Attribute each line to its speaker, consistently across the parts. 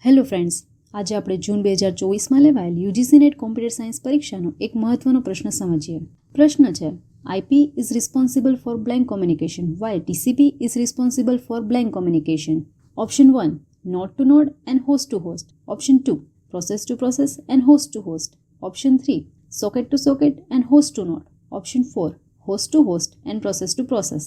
Speaker 1: Hello friends, આજે આપણે જૂન 2024માં લેવાયેલ યુજીસી નેટ કોમ્પ્યુટર સાયન્સ પરીક્ષાનો એક મહત્વનો પ્રશ્ન સમજીએ. પ્રશ્ન છે, IP is responsible for blank communication while TCP is responsible for blank communication. Option 1, node to node and host to host. Option 2, process to process and host to host. Option 3, socket to socket and host to node. Option 4, host to host and process to process.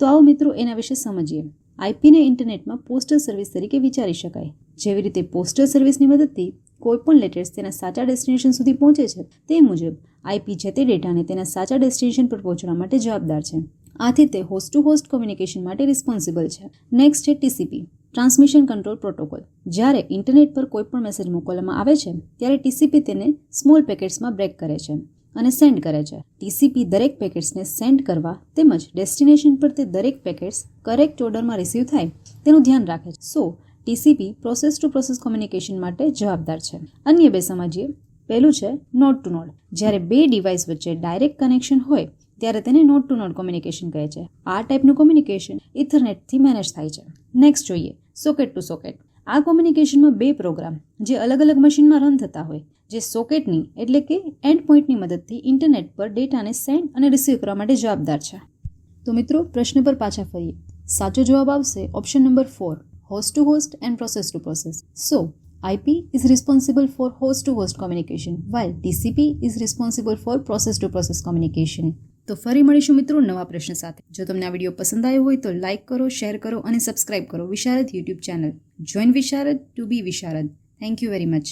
Speaker 1: તો આવો મિત્રો એના વિશે સમજીએ. આઈપીને ઇન્ટરનેટમાં postal service તરીકે વિચારી શકાય. જેવી રીતે પોસ્ટલ સર્વિસની મદદથી કોઈપણ લેટર્સ તેના સાચા ડેસ્ટિનેશન સુધી પહોંચે છે, તે મુજબ આઈપી જે તે ડેટાને તેના સાચા ડેસ્ટિનેશન પર પહોંચવા માટે જવાબદાર છે. આથી તે હોસ્ટ ટુ હોસ્ટ કોમ્યુનિકેશન માટે રિસ્પોન્સિબલ છે. નેક્સ્ટ છે ટીસીપી, ટ્રાન્સમિશન કંટ્રોલ પ્રોટોકોલ. જ્યારે ઇન્ટરનેટ પર કોઈપણ મેસેજ મોકલવામાં આવે છે ત્યારે ટીસીપી તેને સ્મોલ પેકેટ્સમાં બ્રેક કરે છે અને સેન્ડ કરે છે. ટીસીપી દરેક પેકેટ્સને સેન્ડ કરવા તેમજ ડેસ્ટિનેશન પર તે દરેક પેકેટ્સ કરેક્ટ ઓર્ડરમાં રિસીવ થાય તેનું ધ્યાન રાખે છે. So TCP process to process communication માટે જવાબદાર છે. અન્ય બે સમજીએ. પહેલું છે નોડ ટુ નોડ. જ્યારે બે ડિવાઇસ વચ્ચે ડાયરેક્ટ કનેક્શન હોય ત્યારે તેને નોડ ટુ નોડ કોમ્યુનિકેશન કહે છે. આ ટાઈપનું કોમ્યુનિકેશન ઇથરનેટથી મેનેજ થાય છે. નેક્સ્ટ જોઈએ સોકેટ ટુ સોકેટ. આ કોમ્યુનિકેશનમાં બે પ્રોગ્રામ જે અલગ અલગ મશીનમાં રન થતા હોય, જે સોકેટની એટલે કે એન્ડ પોઈન્ટની મદદથી ઇન્ટરનેટ પર ડેટાને સેન્ડ અને રિસીવ કરવા માટે જવાબદાર છે. તો મિત્રો પ્રશ્ન પર પાછા ફરીએ. સાચો જવાબ આવશે option number 4, host to host and process to process. So, IP is responsible for host to host communication while TCP is responsible for process to process communication. તો ફરી મળીશું મિત્રો નવા પ્રશ્ન સાથે. જો તમને આ વિડીયો પસંદ આવ્યો હોય તો લાઇક કરો, શેર કરો અને સબસ્ક્રાઇબ કરો Visharad YouTube channel. Join Visharad to be Visharad. Thank you very much.